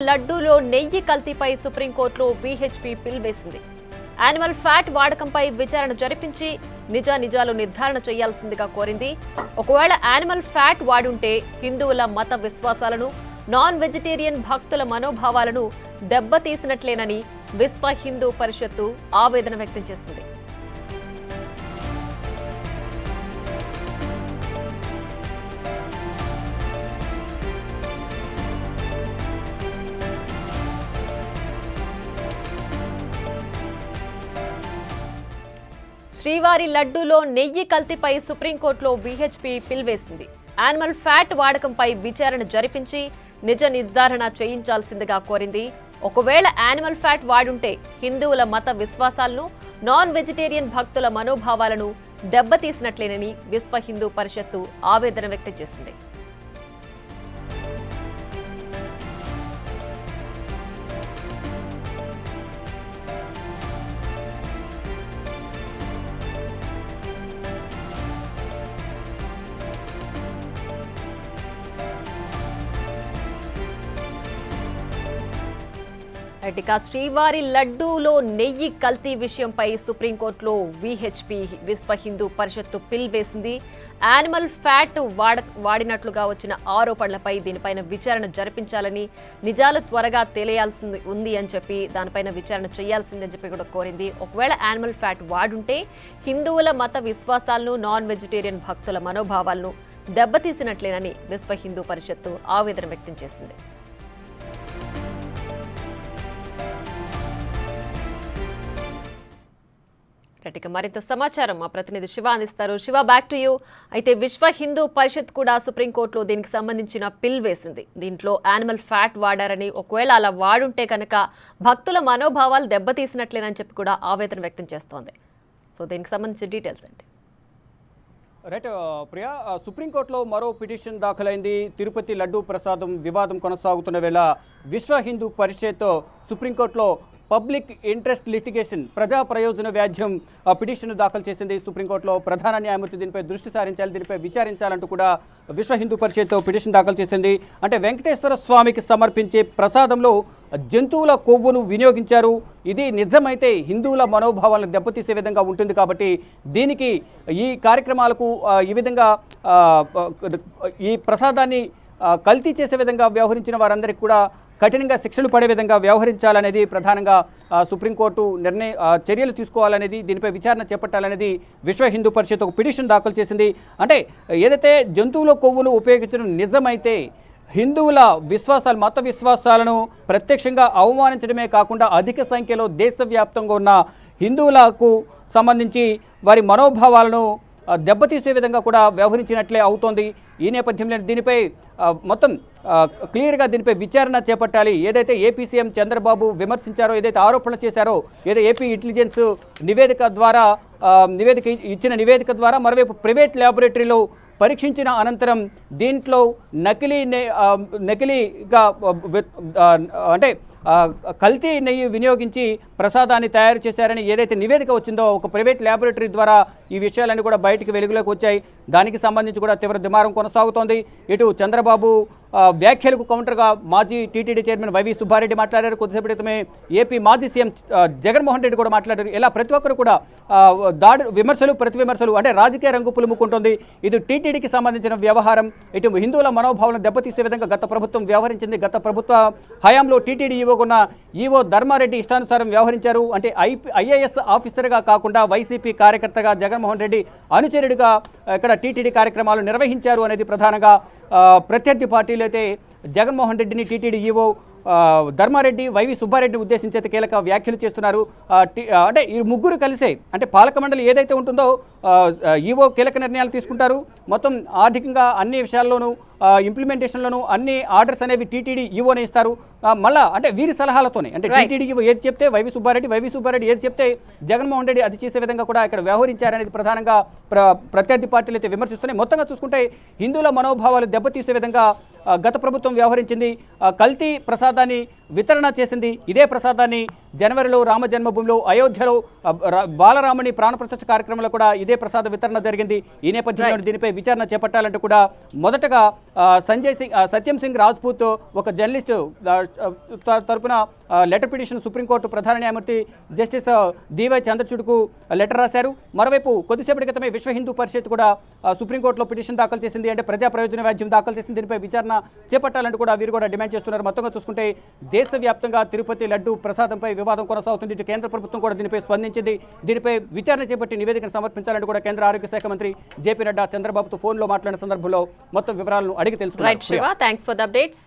లడ్డూలో నెయ్యి కల్తీపై సుప్రీంకోర్టులో వీహెచ్పీ పిల్ వేసింది. యానిమల్ ఫ్యాట్ వాడకంపై విచారణ జరిపించి నిజాలు నిర్ధారణ చేయాల్సిందిగా కోరింది. ఒకవేళ యానిమల్ ఫ్యాట్ వాడుంటే హిందువుల మత విశ్వాసాలను, నాన్ వెజిటేరియన్ భక్తుల మనోభావాలను దెబ్బతీసినట్లేనని విశ్వ హిందూ పరిషత్తు ఆవేదన వ్యక్తం చేసింది. శ్రీవారి లడ్డూలో నెయ్యి కల్తీపై సుప్రీంకోర్టులో వీహెచ్పీ పిల్ వేసింది. యానిమల్ ఫ్యాట్ వాడకంపై విచారణ జరిపించి నిజ నిర్ధారణ చేయించాల్సిందిగా కోరింది. ఒకవేళ యానిమల్ ఫ్యాట్ వాడుంటే హిందువుల మత విశ్వాసాలను, నాన్ వెజిటేరియన్ భక్తుల మనోభావాలను దెబ్బతీసినట్లేనని విశ్వ హిందూ పరిషత్తు ఆవేదన వ్యక్తం చేసింది. ఇక శ్రీవారి లడ్డూలో నెయ్యి కల్తీ విషయంపై సుప్రీంకోర్టులో వీహెచ్పీ విశ్వ హిందూ పరిషత్తు పిల్ వేసింది. యానిమల్ ఫ్యాట్ వాడినట్లుగా వచ్చిన ఆరోపణలపై దీనిపైన విచారణ జరిపించాలని, నిజాలు త్వరగా తెలియాల్సింది ఉంది అని చెప్పి దానిపైన విచారణ చేయాల్సిందని చెప్పి కూడా కోరింది. ఒకవేళ యానిమల్ ఫ్యాట్ వాడుంటే హిందువుల మత విశ్వాసాలను, నాన్ వెజిటేరియన్ భక్తుల మనోభావాలను దెబ్బతీసినట్లేనని విశ్వ హిందూ పరిషత్తు ఆవేదన వ్యక్తం చేసింది. మరింత సమాచారం మా ప్రతినిధి శివ అందిస్తారు. Shiva, back to you. అయితే విశ్వ హిందూ పరిషత్ కూడా సుప్రీంకోర్టులో దీనికి సంబంధించిన పిల్ వేసింది. దీంట్లో యానిమల్ ఫ్యాట్ వాడారని, ఒకవేళ అలా వాడుంటే కనుక భక్తుల మనోభావాలు దెబ్బతీసినట్లేనని చెప్పి కూడా ఆవేదన వ్యక్తం చేస్తోంది. సో దీనికి సంబంధించిన డీటెయిల్స్ ఏంటి? రైట్ ప్రియా, సుప్రీంకోర్టులో మరో పిటిషన్ దాఖలైంది. తిరుపతి లడ్డూ ప్రసాదం వివాదం కొనసాగుతున్న వేళ విశ్వ హిందూ పరిషత్ సుప్రీంకోర్టులో పబ్లిక్ ఇంట్రెస్ట్ లిటిగేషన్, ప్రజా ప్రయోజన వ్యాజ్యం పిటిషన్ దాఖలు చేసింది. సుప్రీంకోర్టులో ప్రధాన న్యాయమూర్తి దీనిపై దృష్టి సారించాలి, దీనిపై విచారించాలంటూ కూడా విశ్వ హిందూ పరిషత్ పిటిషన్ దాఖలు చేసింది. అంటే వెంకటేశ్వర స్వామికి సమర్పించే ప్రసాదంలో జంతువుల కొవ్వును వినియోగించారు, ఇది నిజమైతే హిందువుల మనోభావాలను దెబ్బతీసే విధంగా ఉంటుంది. కాబట్టి దీనికి ఈ కార్యక్రమాలకు ఈ విధంగా ఈ ప్రసాదాన్ని కల్తీ చేసే విధంగా వ్యవహరించిన వారందరికీ కూడా కఠినంగా శిక్షలు పడే విధంగా వ్యవహరించాలనేది ప్రధానంగా సుప్రీంకోర్టు చర్యలు తీసుకోవాలనేది, దీనిపై విచారణ చేపట్టాలనేది విశ్వ హిందూ పరిషత్ ఒక పిటిషన్ దాఖలు చేసింది. అంటే ఏదైతే జంతువుల కొవ్వును ఉపయోగించడం నిజమైతే హిందువుల విశ్వాసాలు, మత విశ్వాసాలను ప్రత్యక్షంగా అవమానించడమే కాకుండా అధిక సంఖ్యలో దేశవ్యాప్తంగా ఉన్న హిందువులకు సంబంధించి వారి మనోభావాలను దెబ్బతీసే విధంగా కూడా వ్యవహరించినట్లే అవుతోంది. ఈ నేపథ్యంలో దీనిపై మొత్తం క్లియర్గా దీనిపై విచారణ చేపట్టాలి. ఏదైతే ఏపీ సీఎం చంద్రబాబు విమర్శించారో, ఏదైతే ఆరోపణలు చేశారో, ఏదో ఏపీ ఇంటెలిజెన్స్ ఇచ్చిన నివేదిక ద్వారా మరోవైపు ప్రైవేట్ ల్యాబొరేటరీలో పరీక్షించిన అనంతరం దీంట్లో నకిలీగా అంటే కల్తీ నెయ్యి వినియోగించి ప్రసాదాన్ని తయారు చేశారని ఏదైతే నివేదిక వచ్చిందో ఒక ప్రైవేట్ ల్యాబొరేటరీ ద్వారా ఈ విషయాలన్నీ కూడా బయటికి వెలుగులోకి వచ్చాయి. దానికి సంబంధించి కూడా తీవ్ర దుమారం కొనసాగుతోంది. ఇటు చంద్రబాబు వ్యాఖ్యలకు కౌంటర్గా మాజీ టీటీడీ చైర్మన్ వైవి సుబ్బారెడ్డి మాట్లాడారు. కొద్దిసేపటి క్రితమే ఏపీ మాజీ సీఎం జగన్మోహన్ రెడ్డి కూడా మాట్లాడారు. ఇలా ప్రతి ఒక్కరు కూడా విమర్శలు ప్రతి విమర్శలు, అంటే రాజకీయ రంగు పులుముకుంటోంది. ఇది టీటీడీకి సంబంధించిన వ్యవహారం. ఇటు హిందువుల మనోభావాలను దెబ్బతీసే విధంగా గత ప్రభుత్వం వ్యవహరించింది. గత ప్రభుత్వ హయాంలో టీటీడీ ఈవోకున్న ఈవో ధర్మారెడ్డి ఇష్టానుసారం వ్యవహరించారు. అంటే ఐఏఎస్ ఆఫీసర్గా కాకుండా వైసీపీ కార్యకర్తగా జగన్మోహన్ రెడ్డి అనుచరుడిగా ఇక్కడ టీటీడీ కార్యక్రమాలు నిర్వహించారు అనేది ప్రధానంగా ప్రత్యర్థి పార్టీలు అయితే జగన్మోహన్ రెడ్డిని, టీటీడీ ఈవో ధర్మారెడ్డి, వైవి సుబ్బారెడ్డిని ఉద్దేశించి కీలక వ్యాఖ్యలు చేస్తున్నారు. అంటే ఈ ముగ్గురు కలిసే, అంటే పాలక మండలి ఏదైతే ఉంటుందో ఈవో కీలక నిర్ణయాలు తీసుకుంటారు. మొత్తం ఆర్థికంగా అన్ని విషయాల్లోనూ ఇంప్లిమెంటేషన్లోనూ అన్ని ఆర్డర్స్ అనేవి టీటీడీ ఈవోనే ఇస్తారు. మళ్ళా అంటే వీరి సలహాలతోనే, అంటే టీటీడీ ఈవో ఏది చెప్తే వైవి సుబ్బారెడ్డి ఏది చెప్తే జగన్మోహన్ రెడ్డి అది చేసే విధంగా కూడా ఇక్కడ వ్యవహరించారనేది ప్రధానంగా ప్రత్యర్థి పార్టీలు అయితే విమర్శిస్తున్నాయి. మొత్తంగా చూసుకుంటే హిందువుల మనోభావాలు దెబ్బతీసే విధంగా గత ప్రభుత్వం వ్యవహరించింది. కల్తీ ప్రసాదాన్ని వితరణ చేసింది. ఇదే ప్రసాదాన్ని జనవరిలో రామ జన్మభూమిలో అయోధ్యలో బాలరాముని ప్రాణప్రతిష్ఠ కార్యక్రమంలో కూడా ఇదే ప్రసాద వితరణ జరిగింది. ఈ నేపథ్యంలో దీనిపై విచారణ చేపట్టాలంటూ కూడా మొదటగా సత్యం సింగ్ రాజ్పూత్ ఒక జర్నలిస్టు తరపున లెటర్ పిటిషన్ సుప్రీంకోర్టు ప్రధాన న్యాయమూర్తి జస్టిస్ డివై చంద్రచూడ్కు లెటర్ రాశారు. మరోవైపు కొద్దిసేపటి క్రితమే విశ్వ హిందూ పరిషత్ కూడా సుప్రీంకోర్టులో పిటిషన్ దాఖలు చేసింది. అంటే ప్రజా ప్రయోజన వ్యాజ్యం దాఖలు చేసింది. దీనిపై విచారణ చేపట్టాలంటూ కూడా వీరు కూడా డిమాండ్ చేస్తున్నారు. మొత్తంగా చూసుకుంటే దేశవ్యాప్తంగా తిరుపతి లడ్డు ప్రసాదంపై వివాదం కొనసాగుతుంది. ఇటు కేంద్ర ప్రభుత్వం కూడా దీనిపై స్పందించింది. దీనిపై విచారణ చేపట్టి నివేదికను సమర్పించాలంటూ కూడా కేంద్ర ఆరోగ్య శాఖ మంత్రి జేపీ నడ్డా చంద్రబాబుతో ఫోన్లో మాట్లాడిన సందర్భంలో మొత్తం వివరాలను అడిగి తెలుసుకున్నారు. Thanks for the updates.